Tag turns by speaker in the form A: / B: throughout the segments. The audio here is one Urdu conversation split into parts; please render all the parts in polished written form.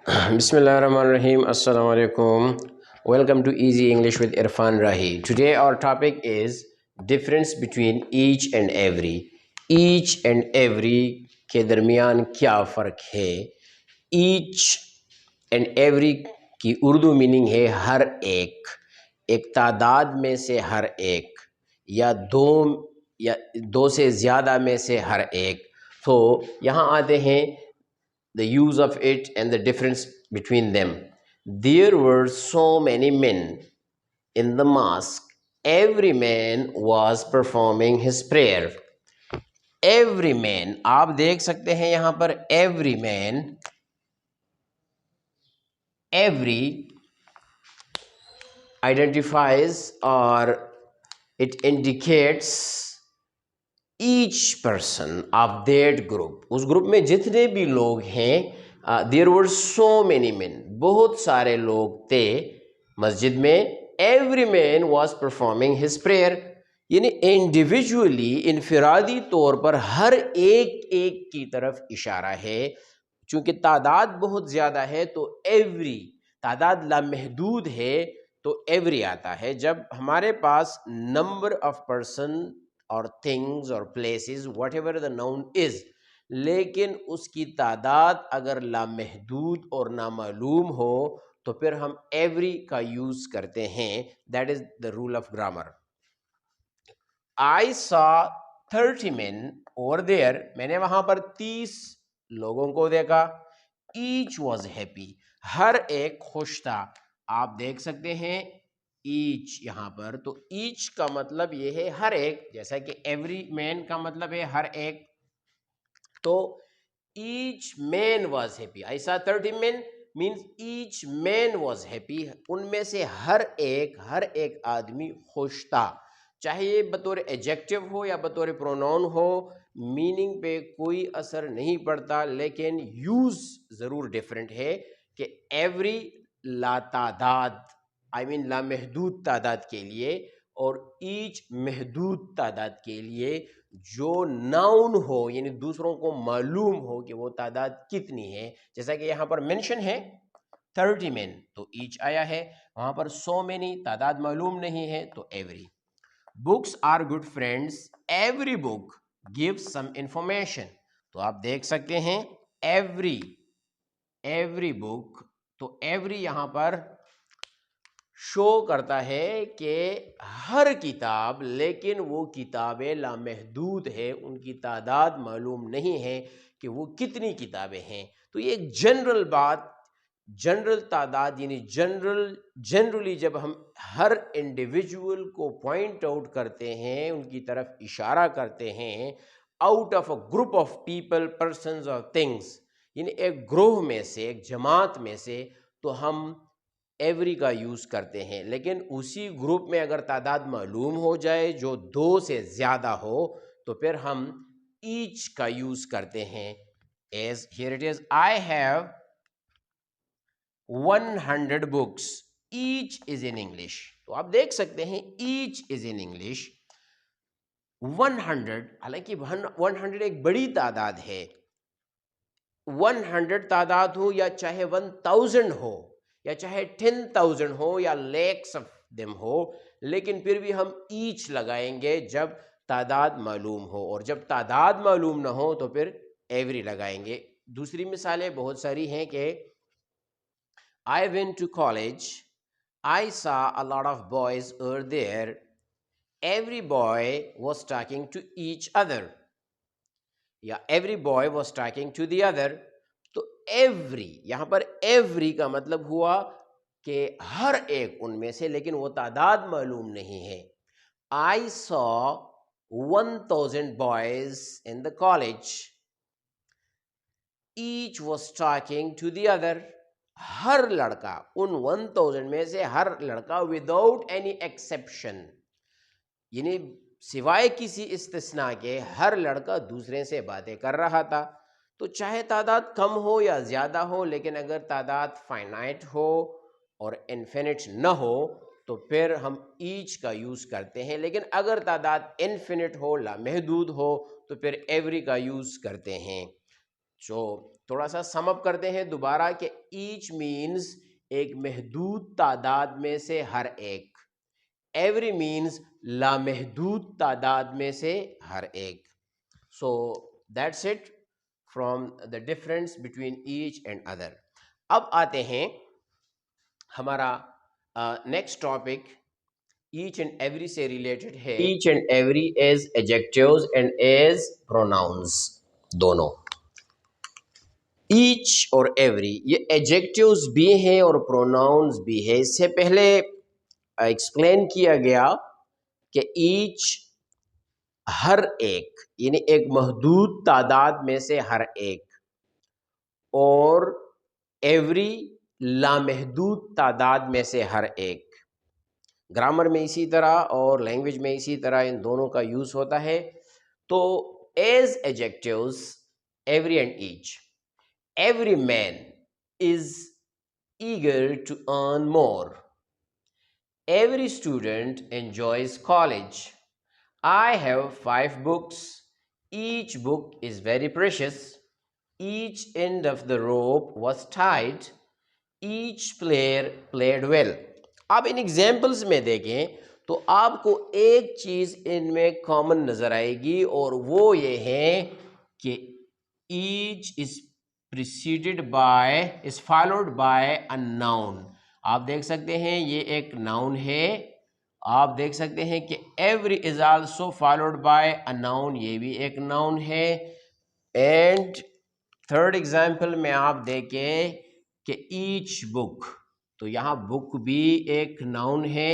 A: Bismillahirrahmanirrahim. Assalamu alaikum. Welcome to Easy English with Irfan Rahi. Today our topic is difference between each and every. Each and every کے درمیان کیا فرق ہے؟ Each and every کی اردو میننگ ہے ہر ایک، ایک تعداد میں سے ہر ایک، یا دو سے زیادہ میں سے ہر ایک. تو یہاں آتے ہیں the use of it and the difference between them. There were so many men in the mosque. Every man was performing his prayer. Every man, آپ دیکھ سکتے ہیں یہاں پر every man. Every identifies or it indicates each person of that group. اس گروپ میں جتنے بھی لوگ ہیں there were so many men، بہت سارے لوگ تھے مسجد میں. every man was performing his prayer، یعنی انڈیویجولی انفرادی طور پر ہر ایک کی طرف اشارہ ہے. چونکہ تعداد بہت زیادہ ہے تو ایوری، تعداد لامحدود ہے تو ایوری آتا ہے. جب ہمارے پاس نمبر آف پرسن اور تھنگز اور places whatever the noun is, لیکن اس کی تعداد اگر لامحدود اور نامعلوم ہو تو پھر ہم ایوری کا یوز کرتے ہیں. That is the rule of grammar. I saw 30 men over there، میں نے وہاں پر 30 لوگوں کو دیکھا. Each was happy، ہر ایک خوش تھا. آپ دیکھ سکتے ہیں ایچ یہاں پر، تو ایچ کا مطلب یہ ہے ہر ایک، جیسا کہ ایوری مین کا مطلب ہے ہر ایک. تو each man was happy. I saw 30 men means each man was happy، ان میں سے ہر ایک آدمی خوش تھا. چاہے یہ بطور ایجیکٹیو ہو یا بطور پروناؤن ہو، میننگ پہ کوئی اثر نہیں پڑتا، لیکن یوز ضرور ڈیفرنٹ ہے. کہ ایوری لا تعداد، لامحدود تعداد کے لیے، اور ایچ محدود تعداد کے لیے. جو ناؤن ہو یعنی دوسروں کو معلوم ہو کہ وہ تعداد کتنی ہے، جیسا کہ یہاں پر مینشن ہے 30 men تو ایچ آیا ہے. وہاں پر so many تعداد معلوم نہیں ہے تو every. Books are good friends. Every book gives some information. تو آپ دیکھ سکتے ہیں every book، تو every یہاں پر شو کرتا ہے کہ ہر کتاب، لیکن وہ کتابیں لامحدود ہے، ان کی تعداد معلوم نہیں ہے کہ وہ کتنی کتابیں ہیں. تو یہ ایک جنرل بات، جنرل تعداد، یعنی جنرلی جب ہم ہر انڈیویجول کو پوائنٹ آؤٹ کرتے ہیں، ان کی طرف اشارہ کرتے ہیں، out of a group of people, persons اور تھنگس، یعنی ایک گروہ میں سے، ایک جماعت میں سے، تو ہم ایوری کا یوز کرتے ہیں. لیکن اسی گروپ میں اگر تعداد معلوم ہو جائے جو 2 سے زیادہ ہو تو پھر ہم ایچ کا یوز کرتے ہیں. As here it is, I have 100 books. Each is in English. تو آپ دیکھ سکتے ہیں each is in English. 100، حالانکہ 100 ایک بڑی تعداد ہے. 100 تعداد ہو یا چاہے 1000 ہو یا چاہے 10,000 ہو یا لیکس آف دم ہو، لیکن پھر بھی ہم ایچ لگائیں گے جب تعداد معلوم ہو، اور جب تعداد معلوم نہ ہو تو پھر ایوری لگائیں گے. دوسری مثالیں بہت ساری ہیں کہ I went to college. I saw a lot of boys were there. Every boy was talking to each other. یا every boy was talking to the other. تو every یہاں پر every کا مطلب ہوا کہ ہر ایک ان میں سے، لیکن وہ تعداد معلوم نہیں ہے. I saw 1,000 boys in the college. Each was talking to the other. ہر لڑکا، ان 1,000 میں سے ہر لڑکا without any exception، یعنی سوائے کسی استثناء کے ہر لڑکا دوسرے سے باتیں کر رہا تھا. تو چاہے تعداد کم ہو یا زیادہ ہو، لیکن اگر تعداد فائنائٹ ہو اور انفینٹ نہ ہو تو پھر ہم ایچ کا یوز کرتے ہیں. لیکن اگر تعداد انفینٹ ہو، لامحدود ہو، تو پھر ایوری کا یوز کرتے ہیں. جو تھوڑا سا سم اپ کرتے ہیں دوبارہ کہ ایچ مینز ایک محدود تعداد میں سے ہر ایک، ایوری مینز لامحدود تعداد میں سے ہر ایک. So that's it from the difference between each and other. اب آتے ہیں ہمارا next topic each and every سے ریلیٹڈ ہے. Each and every as adjectives and as pronouns دونوں. ایچ اور ایوری یہ ایڈجیکٹیوز بھی ہیں اور پروناؤنز بھی ہے. اس سے پہلے ایکسپلین کیا گیا کہ ایچ ہر ایک یعنی ایک محدود تعداد میں سے ہر ایک، اور ایوری لامحدود تعداد میں سے ہر ایک. گرامر میں اسی طرح اور لینگویج میں اسی طرح ان دونوں کا یوز ہوتا ہے. تو as adjectives every and each. Every man is eager to earn more. Every student enjoys college. I have 5 books. Each book is very precious. Each end of the rope was tied. Each player played well. آپ ان ایگزامپلس میں دیکھیں تو آپ کو ایک چیز ان میں کامن نظر آئے گی، اور وہ یہ ہے کہ each is preceded by is followed by a noun. آپ دیکھ سکتے ہیں یہ ایک ناؤن ہے. آپ دیکھ سکتے ہیں کہ every is also followed by a noun, یہ بھی ایک ناؤن ہے. اینڈ تھرڈ ایگزامپل میں آپ دیکھیں کہ ایچ بک، تو یہاں بک بھی ایک ناؤن ہے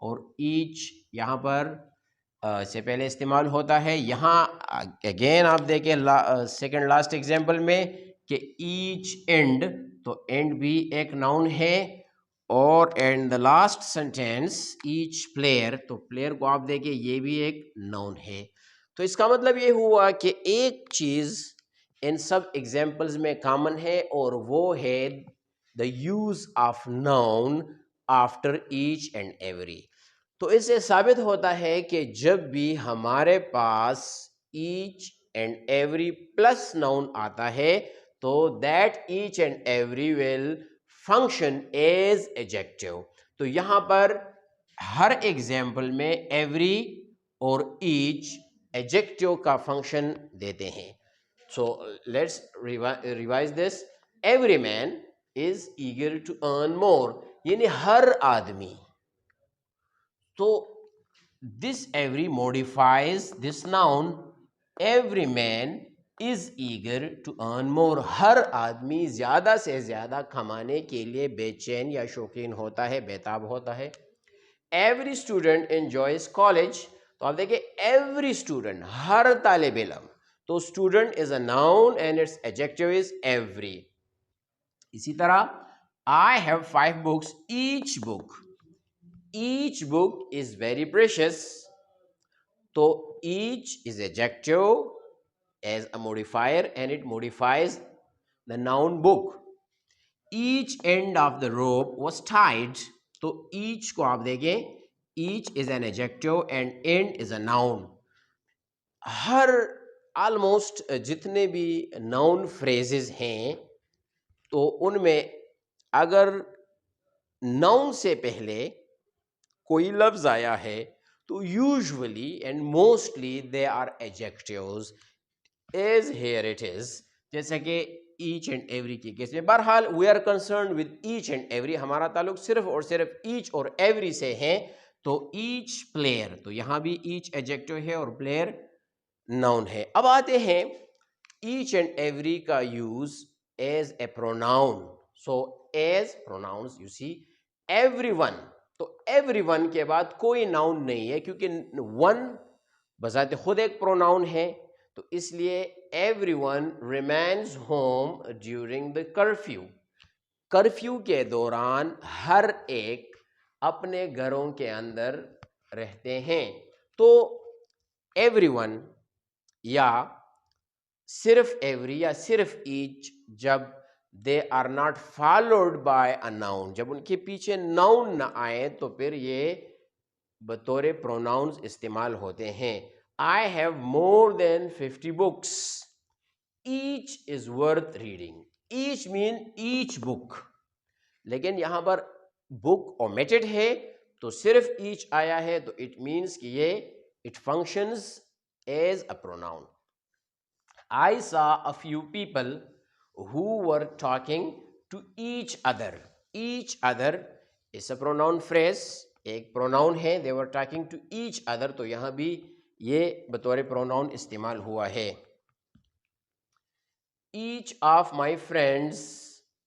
A: اور ایچ یہاں پر سے پہلے استعمال ہوتا ہے. یہاں اگین آپ دیکھیں سیکنڈ لاسٹ ایگزامپل میں کہ ایچ اینڈ، تو اینڈ بھی ایک ناؤن ہے. اور and the last sentence each player, تو پلیئر کو آپ دیکھیں یہ بھی ایک ناؤن ہے. تو اس کا مطلب یہ ہوا کہ ایک چیز ان سب ایگزامپلز میں کامن ہے، اور وہ ہے the use of noun after each and every. تو اس سے ثابت ہوتا ہے کہ جب بھی ہمارے پاس each and every plus noun آتا ہے تو that each and every will function as adjective. تو یہاں پر ہر ایگزامپل میں every اور each adjective کا فنکشن دیتے ہیں. So let's revise this. Every man is eager to earn more. یعنی ہر آدمی. تو this every modifies this noun. Every man is eager to earn more. ہر آدمی زیادہ سے زیادہ کمانے کے لیے بے چین یا شوقین ہوتا ہے، بیتاب ہوتا ہے. Every student enjoys college. تو آپ دیکھیں every student، ہر طالب علم. تو student is a noun and its adjective is every. اسی طرح I have 5 books. Each book is very precious. تو each is adjective as a modifier and it modifies the noun book. Each end of the rope was tied. تو each کو آپ دیکھیں each is an adjective and end is a noun. Hare almost جتنے بھی ناؤن فریزز ہیں تو ان میں اگر ناؤن سے پہلے کوئی لفظ آیا ہے تو usually and mostly they are adjectives as here it is. جیسا کہ ایچ اینڈ ایوری کی کیس میں. بہرحال we are concerned with each and every, ہمارا تعلق صرف اور صرف ایچ اور ایوری سے ہے. تو ایچ پلیئر، تو یہاں بھی ایچ ایڈجیکٹیو ہے اور پلیئر ناؤن ہے. اب آتے ہیں ایچ اینڈ ایوری کا use as a pronoun. So as pronouns you C every one. تو ایوری ون کے بعد کوئی ناؤن نہیں ہے کیونکہ ون بذات خود ایک پروناؤن ہے. تو اس لیے every one remains home during the curfew. Curfew کے دوران ہر ایک اپنے گھروں کے اندر رہتے ہیں. تو ایوری ون یا صرف ایوری یا صرف ایچ جب they are not followed by a noun, جب ان کے پیچھے ناؤن نہ آئے تو پھر یہ بطور پروناؤنز استعمال ہوتے ہیں. I have more than 50 books. Each is worth reading. Each man each book, لیکن یہاں پر بک اومیٹڈ ہے تو صرف ایچ آیا ہے تو اٹ مینس کہ یہ it functions as a pronoun. I saw a few people who were talking to each other. Each other is a pronoun phrase. ایک pronoun ہے. They were talking to each other. تو یہاں بھی یہ بطور pronoun استعمال ہوا ہے. Each of my friends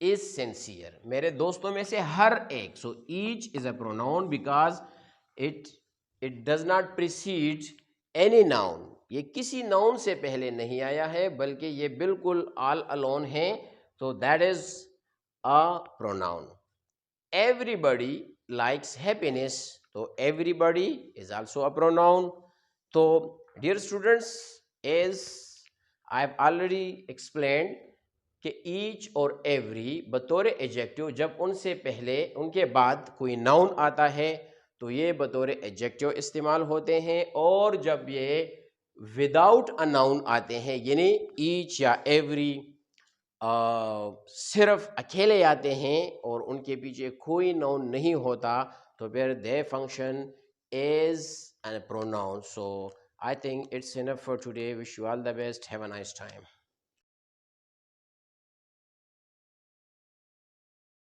A: is sincere. میرے دوستوں میں سے ہر ایک. So each is a pronoun because it does not precede any noun. یہ کسی ناؤن سے پہلے نہیں آیا ہے بلکہ یہ بالکل آل الون ہے. تو that is a pronoun. Everybody likes happiness. تو everybody is also a pronoun. تو dear students, as I have already explained کہ each اور every بطور ایجیکٹیو جب ان سے پہلے ان کے بعد کوئی ناؤن آتا ہے تو یہ بطور ایجیکٹیو استعمال ہوتے ہیں، اور جب یہ وداؤٹ اے ناؤن آتے ہیں یعنی ایچ یا ایوری صرف اکیلے آتے ہیں اور ان کے پیچھے کوئی ناؤن نہیں ہوتا تو پھر they function as a pronoun. So I think it's enough for today. Wish you all the best. Have a nice time.